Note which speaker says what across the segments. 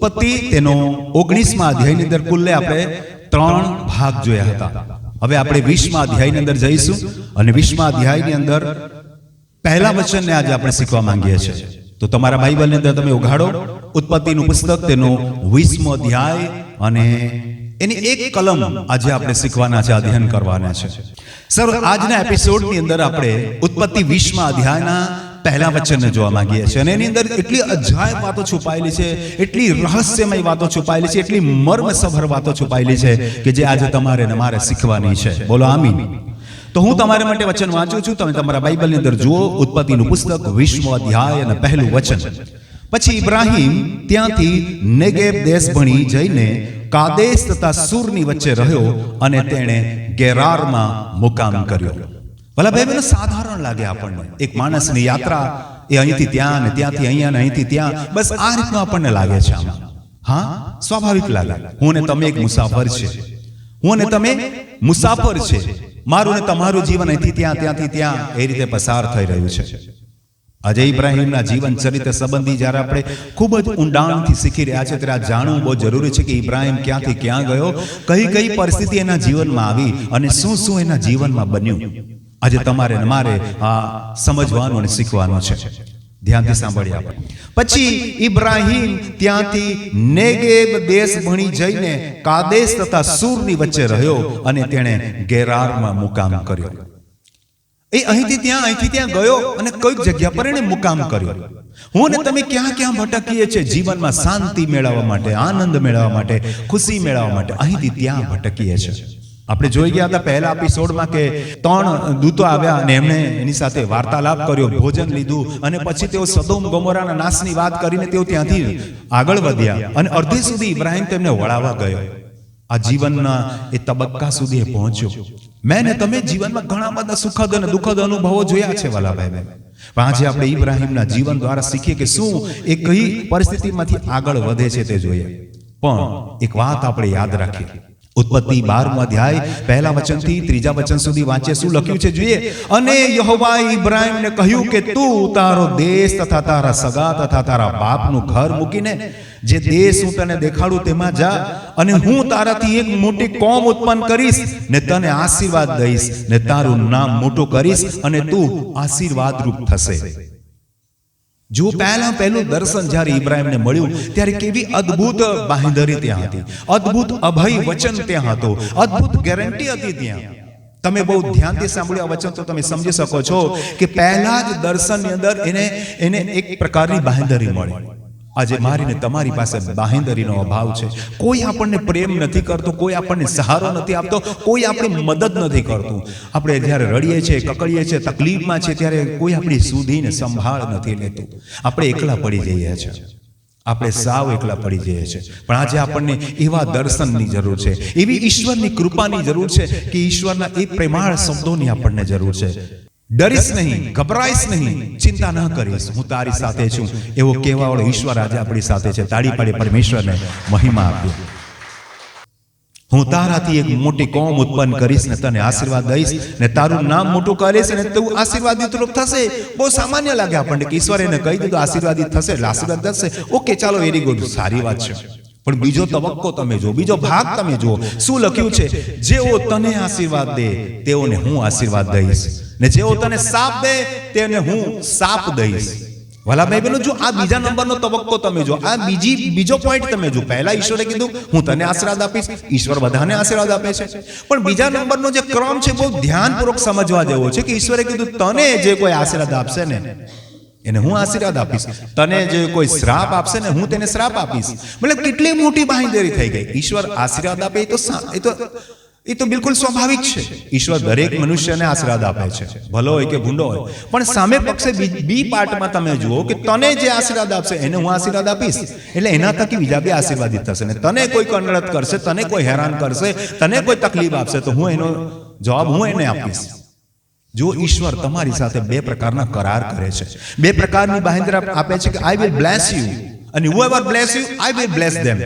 Speaker 1: उत्पत्ति तेनो 19मा अध्यायनी अंदर कुल्ले आपणे 3 भाग जोया हता। हवे आपणे 20मा अध्यायनी अंदर जईशुं अने 20मा अध्यायनी अंदर पहला वचन ने आज आपणे शीखवा मांगीए छीए। तो तमारा बाइबलनी अंदर तमे उघाड़ो उत्पत्तिनुं पुस्तक तेनो 20मो अध्याय अने एनी एक कलम आज आपणे शीखवाना छे, अध्ययन करवाना छे। सर आजना एपिसोडनी अंदर आपणे उत्पत्ति 20मा अध्यायना पहला वचन ने जोवा मांगीए छे अने एनी अंदर एटली अजायब वातो छुपायेली छे, एटली रहस्यमय वातो छुपायेली छे, एटली मर्मसभर वातो छुपायेली छे के जे आज तमारे ने मारे शीखवानी छे। बोलो आमीन। तो हूँ तमारे माटे वचन वांचू छूं, तमे तमारा बाइबलनी अंदर जुओ उत्पत्तिनुं पुस्तक 20मो अध्याय अने पहलुं वचन। पछी इब्राहिम त्यांथी नेगेब देश भणी जईने कादेश तथा सूરની વચ્ચે રહ્યો અને તેણે ગેરારમાં મુકામ કર્યો। ભલા ભાઈ બહેનો, સાધારણ લાગે આપણને એક માણસની યાત્રા એ અહીંથી ત્યાં ને ત્યાંથી અહીંયા ને અહીંથી ત્યાં, બસ આ રીતનું આપણને લાગે છે આમાં। હા, સ્વાભાવિક લાગે। હું ને તમે એક મુસાફર છે, હું ને તમે મુસાફર છે। મારું ને તમારું જીવન અહીંથી ત્યાં ત્યાંથી ત્યાં એ રીતે પસાર થઈ રહ્યું છે। आज इब्राहिमना जीवन चरित्र संबंधी जયારે આપણે ખૂબ જ ઊંડાણથી શીખી રહ્યા છે ત્યારે આ જાણવું બહુ જરૂરી છે કે ઇબ્રાહિમ ક્યાંથી ક્યાં ગયો, કઈ કઈ પરિસ્થિતિ એના જીવનમાં આવી અને શું શું એના જીવનમાં બન્યું। આજે તમારે ને મારે આ સમજવાનું અને શીખવાનું છે। ધ્યાનથી સાંભળીએ આપણે। પછી ઇબ્રાહિમ ત્યાંથી નેગેબ દેશ ભણી જઈને કાદેશ તથા સૂરની વચ્ચે રહ્યો અને તેણે ગેરારમાં મુકામ કર્યો। એ અહીંથી ત્યાં ગયો અને કઈક જગ્યા પર એને મુકામ કર્યો। હું ને તમે ક્યાં ક્યાં ભટકીએ છીએ જીવનમાં શાંતિ મેળવવા માટે, આનંદ મેળવવા માટે, ખુશી મેળવવા માટે અહીંથી ત્યાં ભટકીએ છીએ। આપણે જોઈ ગયા હતા પહેલા એપિસોડમાં કે 3 દૂતો આવ્યા અને એમણે એની સાથે વાર્તાલાપ કર્યો, ભોજન લીધું અને પછી તેઓ સદોમ ગોમોરાના નાશની વાત કરીને તેઓ ત્યાંથી આગળ વધ્યા અને અડધી સુધી ઇબ્રાહિમ તેમને વળાવવા ગયો। आ जीवनना ए तबक्का सुधी पहोंच्यो। मैंने तमे जीवनमां घणा बधा सुखद अने दुखद अनुभवो जोया छे वाला भाई बहन। पण आजे आपणे इब्राहिमना जीवन द्वारा शीखीए के शुं ए कई परिस्थितिमांथी आगळ वधे छे ते जोईए। पण एक वात आपणे याद राखीए। उत्पत्ति 12मो अध्याय पहला वचन थी 3जा वचन सुधी वांचे शुं लख्युं छे जोईए। अने यहोवाए इब्राहिમને કહ્યું કે તું તારો દેશ તથા તારા સગા તથા તારા બાપનું ઘર મૂકીને જે દેશ હું તને દેખાડું તેમાં જા અને હું તારાથી એક મોટી કોમ ઉત્પન્ન કરીશ ને તને આશીર્વાદ દઈશ ને તારું નામ મોટું કરીશ અને તું આશીર્વાદરૂપ થશે। जो पहलू दर्शन જ્યારે ઇબ્રાહિમને મળ્યું ત્યારે કેવી અદ્ભુત બાંહેધરી ત્યાં હતી, અદ્ભુત અભય વચન ત્યાં હતું, અદ્ભુત ગેરંટી હતી ત્યાં। તમે બહુ ધ્યાનથી સાંભળ્યું આ વચન તો તમે સમજી શકો છો કે પહેલા જ દર્શનની અંદર એને એક પ્રકારની બાંહેધરી મળી। આજે મારી ને તમારી પાસે બાંહેધરીનો અભાવ છે। કોઈ આપણને પ્રેમ નથી કરતો, કોઈ આપણને સહારો નથી આપતો, કોઈ આપણી મદદ નથી કરતું। આપણે જ્યારે રડીએ છીએ, કકડીએ છીએ, તકલીફમાં છે ત્યારે કોઈ આપણી સુધીને સંભાળ નથી લેતું। આપણે એકલા પડી જઈએ છીએ, આપણે સાવ એકલા પડી જઈએ છીએ। પણ આજે આપણને એવા દર્શનની જરૂર છે, એવી ઈશ્વરની કૃપાની જરૂર છે કે ઈશ્વરના એ પ્રેમાળ શબ્દોની આપણને જરૂર છે। डरीश नहीं, घबराईश नहीं, चिंता न करीश, हूँ तारी साथे छूं एवो कहेवावाळो ईश्वर आज आपणी साथे छे। ताड़ी पाड़ी परमेश्वरने महिमा आपो। हूँ ताराथी एक मोटी कौम उत्पन्न करीश ने तने आशीर्वाद दईश ने तारुं नाम मोटुं करीश ने तू आशीर्वादित रूप थशे। बहुत सामान्य लागे आपणे कि ईश्वरे ने कही दीधुं आशीर्वादित थशे એટલે આશીર્વાદ થશે। ओके, चालो वेरी गुड, सारी बात छे। पण बीजो तबक्को तमे जो, बीजो भाग तमे जो, शुं लख्युं छे? जेओ तने आशीर्वाद दे तेओने हूँ आशीर्वाद दईश ने जेओ तने साप दे तेने हूँ साप दईश। वाला भाई बहनों, जो आ बीजा नंबरनो तबक्को तमे जो, आ बीजो पॉइंट तमे जो। पहला ईश्वरे कीधुं हूँ तने आशीर्वाद आपीश, ईश्वर बधाने आशीर्वाद आपे छे। पण बीजा नंबरनो जे क्रम छे बहुत ध्यानपूर्वक समजवा जेवो छे कि ईश्वरे कीधुं तने जे कोई आशीर्वाद आपशे ने એને હું આશીર્વાદ આપીશ, તને જે કોઈ શ્રાપ આપશે ને હું તેને શ્રાપ આપીશ। મતલબ કેટલી મોટી બાંહેધરી થઈ ગઈ। ઈશ્વર આશીર્વાદ આપે એ તો બિલકુલ સ્વાભાવિક છે। ઈશ્વર દરેક મનુષ્યને આશીર્વાદ આપે છે, ભલો હોય કે ભૂંડો હોય। પણ સામે પક્ષે બી પાર્ટમાં તમે જુઓ કે તને જે આશીર્વાદ આપશે એને હું આશીર્વાદ આપીશ એટલે એના થકી બીજા બી આશીર્વાદિત થશે ને તને કોઈ કનડત કરશે, તને કોઈ હેરાન કરશે, તને કોઈ તકલીફ આપશે તો હું એનો જવાબ હું એને આપીશ। जो ईश्वर तमारी साथे बे प्रकारना करार करे छे, बे प्रकारनी बांहेधरी आपे छे कि I will bless you and whoever bless you I will bless them,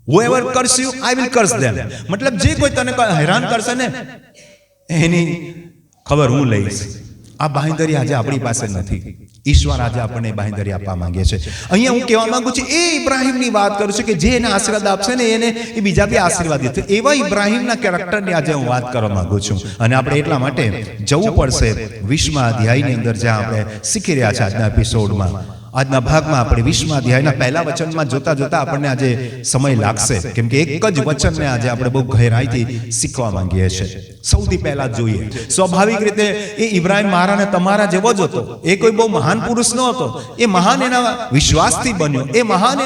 Speaker 1: whoever curse you I will curse them। मतलब जे कोई तने हैरान करशे ने एनी खबर हूँ लईश। आ बांहेधरी आज आपणी पासे नथी। ઈશ્વર આજે આપણને બાંહેધરી આપવા માંગે છે. અહીંયા હું કહેવા માંગુ છું એ ઇબ્રાહીમની વાત કરું છું કે જે એને આશીર્વાદ આપશે ને એને એ બીજા બી આશીર્વાદ દેશે. એવા ઇબ્રાહીમના કેરેક્ટરની આજે હું વાત કરવા માંગુ છું. અને આપણે એટલા માટે જવું પડશે 20મા અધ્યાયની અંદર જ્યાં આપણે શીખી રહ્યા છે આજના એપિસોડમાં. આજના ભાગમાં આપણે 20મા અધ્યાયના પહેલા વચનમાં જોતા જોતા આપણને આજે સમય લાગશે, કેમ કે એક જ વચનને આજે આપણે બહુ ગહેરાઈથી શીખવા માંગીએ છીએ. સૌથી પહેલા જોઈએ, સ્વાભાવિક રીતે એ ઇબ્રાહીમ મારા ને તમારા જેવો જ હતો. એ કોઈ બહુ મહાન પુરુષ ન હતો. એ મહાન એના વિશ્વાસથી બન્યો, એ મહાન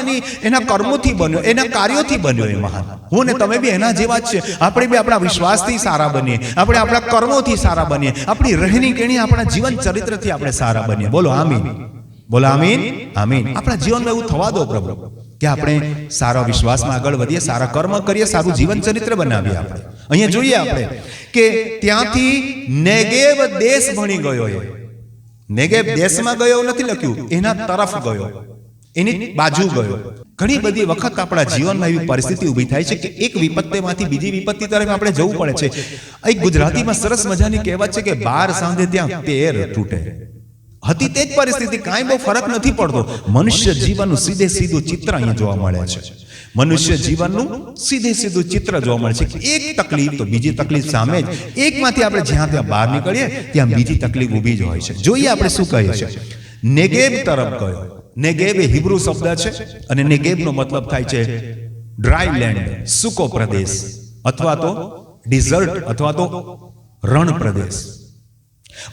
Speaker 1: એના કર્મોથી બન્યો, એના કાર્યોથી બન્યો. એ મહાન હું ને તમે બી એના જેવા જ છે. આપણે બી આપણા વિશ્વાસથી સારા બનીએ, આપણે આપણા કર્મોથી સારા બનીએ, આપણી રહેણી કેણી, આપણા જીવન ચરિત્રથી આપણે સારા બનીએ. બોલો આમીન, બોલો આમીન, આમીન. આપણા જીવનમાં એવું થવા દો પ્રભુ કે આપણે સારા વિશ્વાસમાં આગળ વધીએ, સારા કર્મ કરીએ, સારું જીવન ચરિત્ર બનાવીએ. આપણે અહીંયા જોઈએ આપણે કે ત્યાંથી નેગેવ દેશ ભણી ગયો. એ નેગેવ દેશમાં ગયો નથી લખ્યું, એના તરફ ગયો, એની બાજુ ગયો. ઘણી બધી વખત આપણા જીવનમાં એવી પરિસ્થિતિ ઊભી થાય છે કે એક વિપત્તિમાંથી બીજી વિપત્તિ તરફ આપણે જવું પડે છે. એક ગુજરાતીમાં સરસ મજાની કહેવત છે કે 12 સાંધે ત્યાં તેર તૂટે. હતી તે જ પરિસ્થિતિ, કાંઈ બહુ ફરક નથી પડતો. મનુષ્ય જીવનનું સીધે સીધું ચિત્ર અહીંયા જોવા મળે છે. મનુષ્ય જીવનનું સીધે સીધું ચિત્ર જોવા મળે છે. એક તકલીફ તો બીજી તકલીફ સામે જ, એકમાંથી આપણે જ્યાં ત્યાં બહાર નીકળીએ ત્યાં બીજી તકલીફ ઊભી જ હોય છે. જોઈએ આપણે શું કહીએ છીએ. નેગેબ તરફ ગયો. નેગેબ એ હિબ્રુ શબ્દ છે અને નેગેબનો મતલબ થાય છે ડ્રાય લેન્ડ, સૂકો પ્રદેશ, અથવા તો ડિઝર્ટ, અથવા તો રણ પ્રદેશ.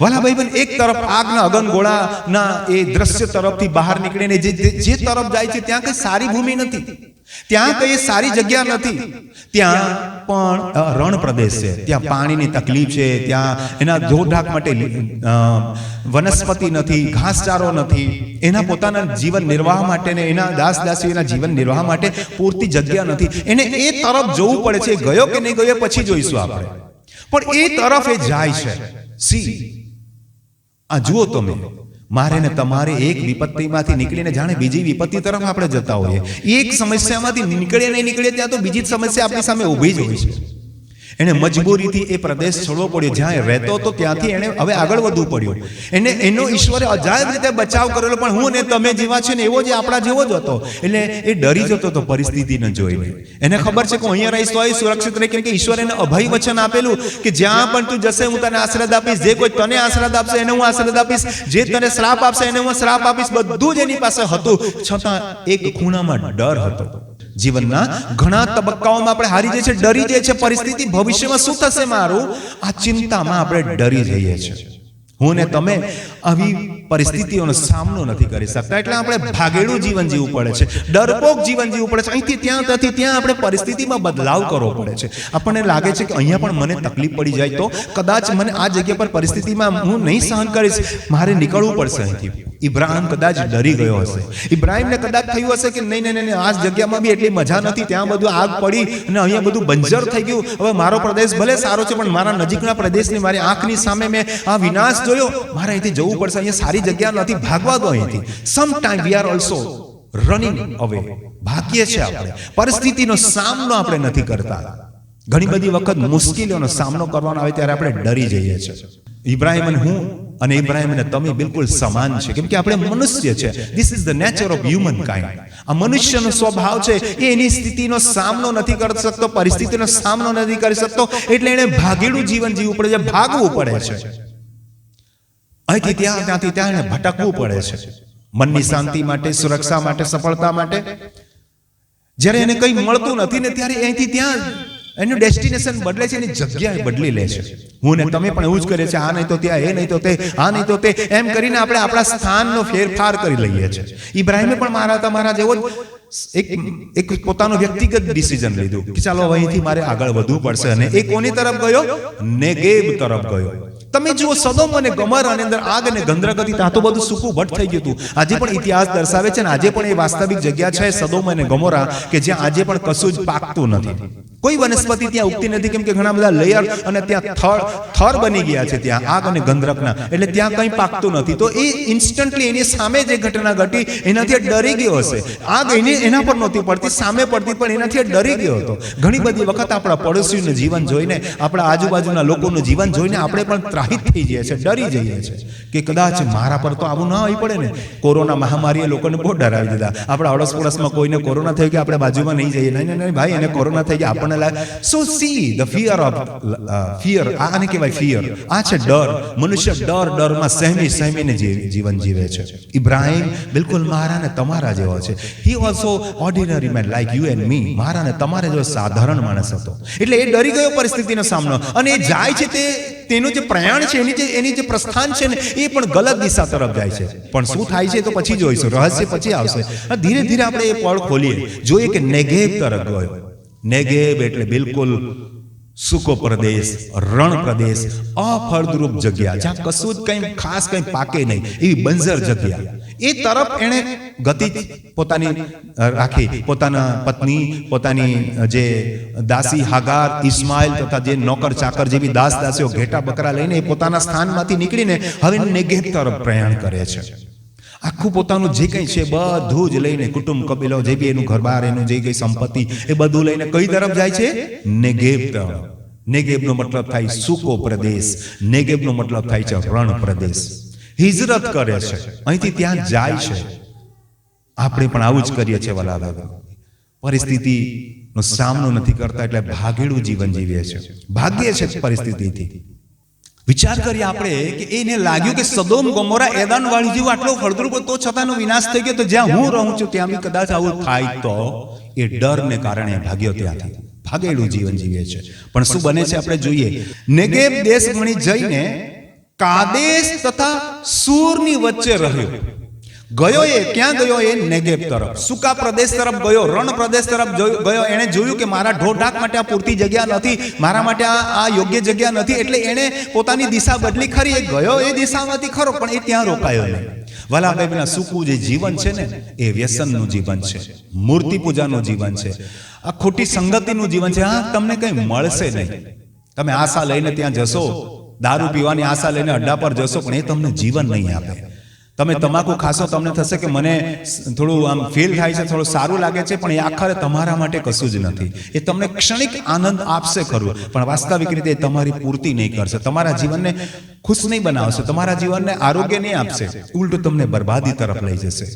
Speaker 1: વાલા ભાઈ, એક તરફ આગના અગનગોળાના એ દ્રશ્ય તરફથી બહાર નીકળીને જે તરફ જાય છે ત્યાં કઈ સારી ભૂમિ નથી, ત્યાં કઈ સારી જગ્યા નથી. ત્યાં પણ રણ પ્રદેશ છે, ત્યાં પાણીની તકલીફ છે, ત્યાં એના ધોઢાક માટે વનસ્પતિ નથી, ઘાસચારો નથી, એના પોતાના જીવન નિર્વાહ માટે ને એના દાસદાસીઓના જીવન નિર્વાહ માટે પૂરતી જગ્યા નથી. એને એ તરફ જવું પડે છે. ગયો કે નહીં ગયો પછી જોઈશું આપણે, પણ એ તરફ એ જાય છે. સી આ જુઓ તમે, મારે ને તમારે એક વિપત્તિમાંથી નીકળીને જાણે બીજી વિપત્તિ તરફ આપણે જતા હોઈએ. એક સમસ્યામાંથી નીકળીએ નહીં નીકળીએ ત્યાં તો બીજી જ સમસ્યા આપણી સામે ઊભી જ હોય છે. એને મજબૂરીથી એ પ્રદેશ છોડવો પડ્યો. જ્યાં રહેતો હતો ત્યાંથી એને હવે આગળ વધવું પડ્યું. એનો ઈશ્વરે અજાયબ રીતે બચાવ કરેલો, પણ હું ને તમે જેવા છે ને એવો જ આપણા જેવો જ હતો. એટલે એ ડરી જતો હતો પરિસ્થિતિને જોઈને. એને ખબર છે કે હું અહીંયા રહીશ તો એ સુરક્ષિત રહે, કેમ કે ઈશ્વરે એને અભય વચન આપેલું કે જ્યાં પણ તું જશે હું તને આશીર્વાદ આપીશ. જે કોઈ તને આશીર્વાદ આપશે એને હું આશીર્વાદ આપીશ, જે તને શ્રાપ આપશે એને હું શ્રાપ આપીશ. બધું જ એની પાસે હતું, છતાં એક ખૂણામાં ડર હતો. જીવનના ઘણા તબક્કાઓમાં આપણે હારી જઈએ છીએ, ડરી જઈએ છીએ. પરિસ્થિતિ, ભવિષ્યમાં શું થશે મારું, આ ચિંતામાં આપણે ડરી જઈએ છીએ. હું ને તમે આવી પરિસ્થિતિઓનો સામનો નથી કરી શકતા, એટલે આપણે ભાગેડું જીવન જીવવું પડે છે, ડરપોક જીવન જીવવું પડે છે. અહીંથી ત્યાં, ત્યાંથી ત્યાં આપણે પરિસ્થિતિમાં બદલાવ કરવો પડે છે. આપણને લાગે છે કે અહીંયા પણ મને તકલીફ પડી જાય તો કદાચ મને આ જગ્યા પર પરિસ્થિતિમાં હું નહીં સહન કરીશ, મારે નીકળવું પડશે અહીંથી. ઇબ્રાહીમ કદાચ ડરી ગયો હશે. ઇબ્રાહીમને કદાચ થયું હશે કે નહીં નહીં નહીં, આ જગ્યામાં બી એટલી મજા નથી, ત્યાં બધું આગ પડી અને અહીંયા બધું બંજર થઈ ગયું. હવે મારો પ્રદેશ ભલે સારો છે, પણ મારા નજીકના પ્રદેશની મારી આંખની સામે મેં આ વિનાશ જોયો, મારે અહીંથી જવું પડશે. અહીંયા સારી જગ્યા નથી, ભાગવા દો અહીંથી. Some time we are also running અવે. ભાગીએ છીએ આપણે, પરિસ્થિતિનો સામનો આપણે નથી કરતા. ઘણી બધી વખત મુશ્કેલીઓનો સામનો કરવાનો આવે ત્યારે આપણે ડરી જઈએ છીએ. ઇબ્રાહીમ અને હું અને ઇબ્રાહીમ અને તમે બિલકુલ સમાન છે, કેમ કે આપણે મનુષ્ય છે. This is the nature of human kind. આ મનુષ્યનો સ્વભાવ છે, એ એની સ્થિતિનો સામનો નથી કરી શકતો, પરિસ્થિતિનો સામનો નથી કરી શકતો, એટલે એને ભાગેડું જીવન જીવવું પડે છે, ભાગવું પડે છે. અહીંથી ત્યાં, ત્યાંથી ત્યાં એને ભટકવું પડે છે. મનની શાંતિ માટે, સુરક્ષા માટે, સફળતા માટે. જ્યારે એને કંઈ મળતું નથી ને ત્યારે અહીંથી ત્યાં એનું ડેસ્ટિનેશન બદલે છે, એની જગ્યા બદલી લે છે. હું ને તમે પણ એવું જ કરીએ છીએ, આ નહીં તો ત્યાં, એ નહીં તો તે, આ નહીં તો તે, એમ કરીને આપણે આપણા સ્થાનનો ફેરફાર કરી લઈએ છીએ. ઇબ્રાહીમે પણ મારા તમારા જેવો એક પોતાનો વ્યક્તિગત ડિસિઝન લીધું કે ચાલો અહીંથી મારે આગળ વધવું પડશે. અને એ કોની તરફ ગયો? નેગેબ તરફ ગયો. તમે જુઓ, સદોમ અને ગોમોરાની અંદર આગ અને ગંધક હતી, ત્યાં તો બધું સૂકું ભટ્ટ થઈ ગયું હતું. આજે પણ ઇતિહાસ દર્શાવે છે, અને આજે પણ એ વાસ્તવિક જગ્યા છે સદોમ અને ગોમોરા, કે જ્યાં આજે પણ કશું જ પાકતું નથી. કોઈ વનસ્પતિ ત્યાં ઉગતી નથી, કેમ કે ઘણા બધા લેયર અને ત્યાં થર બની ગયા છે ત્યાં આગ અને ગંધરકના, એટલે ત્યાં કંઈ પાકતું નથી. તો એ ઇન્સ્ટન્ટલી એની સામે જે ઘટના ઘટી એનાથી ડરી ગયો હશે. આગ એના પર નહોતી પડતી, સામે પડતી, પણ એનાથી ડરી ગયો હતો. ઘણી બધી વખત આપણા પડોશીનું જીવન જોઈને, આપણા આજુબાજુના લોકોનું જીવન જોઈને આપણે પણ ત્રાહિત થઈ જઈએ છીએ, ડરી જઈએ છીએ કે કદાચ મારા પર તો આવું ન આવી પડે ને. કોરોના મહામારીએ લોકોને બહુ ડરાવી દીધા. આપણા અડોસ પડોશમાં કોઈને કોરોના થઈ ગયો, આપણે બાજુમાં નહીં જઈએ, નહીં નહીં ભાઈ એને કોરોના થઈ ગયા, આપણને so see the fear of fear, આને કહેવાય ફિયર. આ છે ડર. મનુષ્ય ડરમાં સહેમીને જીવન જીવે છે. ઇબ્રાહિમ બિલકુલ મારા ને તમારા જેવો છે. He also ordinary man like you and me. મારા ને તમારે જેવો સાધારણ માણસ હતો. એટલે એ ડરી ગયો પરિસ્થિતિનો સામનો, અને એ જાય છે તેનું જે પ્રયાણ છે, એની જે પ્રસ્થાન છે ને, એ પણ ગલત દિશા તરફ જાય છે. પણ શું થાય છે તો પછી જોઈશું, રહસ્ય પછી આવશે. ધીરે ધીરે આપણે એ પળ ખોલીએ, જોઈએ કે નેગેબ તરફ ગયો. નેગેબ એટલે બિલકુલ સૂકો પ્રદેશ, રણ પ્રદેશ, અફળદ્રુપ જગ્યા, જ્યાં કશું જ કંઈ ખાસ કંઈ પાકે નહીં, એવી બંજર જગ્યા. એ તરફ એણે ગતિ પોતાની રાખી. પોતાના પત્ની, પોતાની જે દાસી હાગાર, ઇસ્માઇલ તથા જે નોકર ચાકર જેવી દાસીઓ ઘેટા બકરા લઈને પોતાના સ્થાનમાંથી નીકળીને હવે નેગેબ તરફ પ્રયાણ કરે છે. આખું પોતાનું જે કંઈ છે બધું જ લઈને, કુટુંબ કબીલો જે બી એનું ઘરબાર, એનું જે કંઈ સંપત્તિ, એ બધું લઈને કઈ તરફ જાય છે? નેગેબ તરફ. નેગેબનો મતલબ થાય સૂકો પ્રદેશ, નેગેબનો મતલબ થાય છે રણ પ્રદેશ. હિજરત કરે છે, અહીંથી ત્યાં જાય છે. આપણે પણ આવું જ કરીએ છીએ વાલા દાદા. પરિસ્થિતિનો સામનો નથી કરતા એટલે ભાગેડું જીવન જીવીએ છીએ, ભાગીએ છે પરિસ્થિતિથી. વિચાર કરીએ આપણે કે એને લાગ્યું કે સદોમ ગોમોરા એદાન વાળી જેવું આટલો ફળદ્રુપ તો છતાંનો વિનાશ થઈ ગયો, તો જ્યાં હું રહું છું ત્યાં બી કદાચ આવું થાય, તો એ ડરને કારણે ભાગ્યો ત્યાંથી. ભાગેલું જીવન જીવે છે. પણ શું બને છે આપણે જોઈએ. નેગેબ દેશ ગણી જઈને કાદેશ તથા સૂરની વચ્ચે રહ્યો. ગયો એ ક્યાં ગયો? એ નેગેબ તરફ, સૂકા પ્રદેશ તરફ ગયો, રણ પ્રદેશ તરફ ગયો. એણે જોયું કે મારા ઢોરઢાક માટે આ પૂરતી જગ્યા નથી, મારા માટે આ યોગ્ય જગ્યા નથી, એટલે એણે પોતાની દિશા બદલી. ખરી એ ગયો એ દિશામાંથી ખરો, પણ એ ત્યાં રોકાયો નહીં. વાલા ભાઈના સૂકું જે જીવન છે ને, એ વ્યસનનું જીવન છે, મૂર્તિ પૂજાનું જીવન છે, આ ખોટી સંગતિનું જીવન છે. હા, તમને કંઈ મળશે નહીં. તમે આશા લઈને ત્યાં જશો, દારૂ પીવાની આશા લઈને અડ્ડા પર જશો, પણ એ તમને જીવન નહીં આપે. તમે તમાકુ ખાશો, તમને થશે કે મને થોડું આમ ફીલ થાય છે, થોડું સારું લાગે છે, પણ એ આખરે તમારા માટે કશું જ નથી. એ તમને ક્ષણિક આનંદ આપશે ખરું, પણ વાસ્તવિક રીતે તમારી પૂર્તિ નહીં કરશે, તમારા જીવનને ખુશ નહીં બનાવશે, તમારા જીવનને આરોગ્ય નહીં આપશે, ઉલટું તમને બરબાદી તરફ લઈ જશે.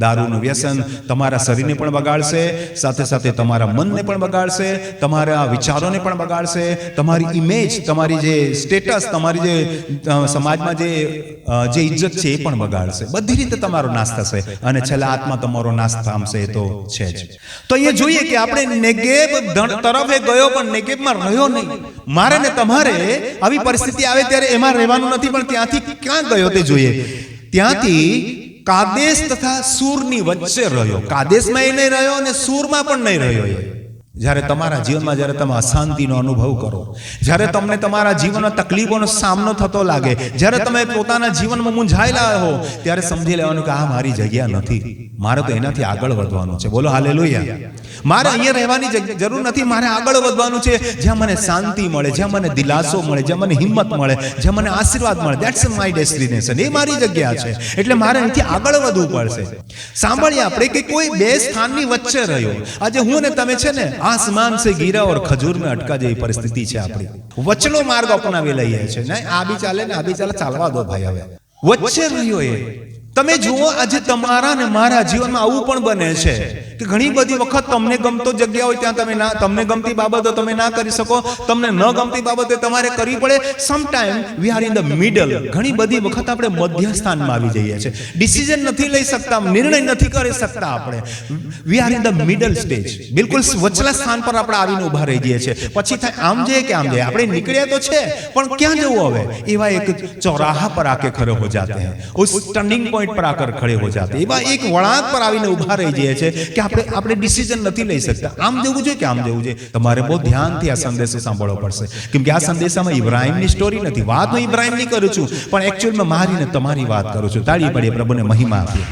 Speaker 1: દારૂનું વ્યસન તમારા શરીરને પણ બગાડશે, સાથે સાથે તમારા મનને પણ બગાડશે, તમારા વિચારોને પણ બગાડશે, તમારી ઇમેજ, તમારી જે સ્ટેટસ, તમારી જે સમાજમાં જે ઇજ્જત છે એ પણ બગાડશે. બધી રીતે તમારો નાશ થશે, અને છેલ્લા આત્મા તમારો નાશ પામશે. એ તો છે જ. તો અહીંયા જોઈએ કે આપણે નેગેબ તરફે ગયો, પણ નેગેબમાં રહ્યો નહીં. મારે ને તમારે આવી પરિસ્થિતિ આવે ત્યારે એમાં રહેવાનું નથી, પણ ત્યાંથી ક્યાં ગયો તે જોઈએ. ત્યાંથી કાદેશ તથા સૂરની વચ્ચે રહ્યો. કાદેશમાં એ નહીં રહ્યો અને સૂરમાં પણ નહીં રહ્યો. જ્યારે તમારા જીવનમાં જ્યારે તમે અશાંતિનો અનુભવ કરો, જ્યારે તમને તમારા જીવનમાં તકલીફોનો સામનો થતો લાગે, જ્યારે તમે પોતાના જીવનમાં મૂંઝાયેલા હો, ત્યારે સમજી લેવાનું કે આ મારી જગ્યા નથી, મારે તો એનાથી આગળ વધવાનું છે. બોલો હાલેલુયા. મારે અહીંયા રહેવાની જરૂર નથી, મારે આગળ વધવાનું છે, જ્યાં મને શાંતિ મળે, જ્યાં મને દિલાસો મળે, જ્યાં મને હિંમત મળે, જ્યાં મને આશીર્વાદ મળે. That's my destination. એ મારી જગ્યા છે, એટલે મારે અહીંથી આગળ વધવું પડશે. સાંભળીએ આપણે કે કોઈ બે સ્થાનની વચ્ચે રહ્યો. આજે હું ને તમે છે ને, આસમાન સે ગીરા ઓર ખજૂર में અટકા જેવી પરિસ્થિતિ છે આપણી. વચલો માર્ગ અપનાવી લઈએ છે ને, આ બી ચાલે ને આ બી ચાલે, ચાલવા દો ભાઈ. હવે વચ્ચે રહ્યો એ. તમે જુઓ, આજે તમારા ને મારા જીવનમાં આવું પણ બને છે કે ઘણી બધી વખત તમને ગમતો જગ્યા હોય ત્યાં તમે ના, તમને ગમતી બાબતો તમે ના કરી શકો, તમને ન ગમતી બાબતો તમારે કરવી પડે. Sometime we are in the middle. ઘણી બધી વખત આપણે મધ્ય સ્થાનમાં આવી જઈએ છીએ, ડિસિઝન નથી લઈ શકતા, નિર્ણય નથી કરી શકતા. આપણે we are in the middle stage, બિલકુલ વચલા સ્થાન પર આપણે આવીને ઉભા રહી જઈએ છીએ. પછી થાય આમ જઈએ કે આમ જઈએ. આપણે નીકળ્યા તો છે, પણ ક્યાં જવું હવે? એવા એક ચૌરાહા પર આકે ખડે હો જાતે हैं, उस टर्निंग पॉइंट पर आकर खड़े हो जाते. એવા એક વળાંક પર આવીને ઉભા રહી જઈએ છે કે આપણે ડિસિઝન નથી લઈ શકતા, આમ જવું જોઈએ કે આમ જવું જોઈએ. તમારે બહુ ધ્યાનથી આ સંદેશો સાંભળવો પડશે, કેમ કે આ સંદેશામાં ઇબ્રાહિમની સ્ટોરી નથી. વાત હું ઇબ્રાહિમની કરું છું, પણ એકચ્યુઅલમાં મારી ને તમારી વાત કરું છું. તાળી પાડીએ, પ્રભુને મહિમા આપીએ.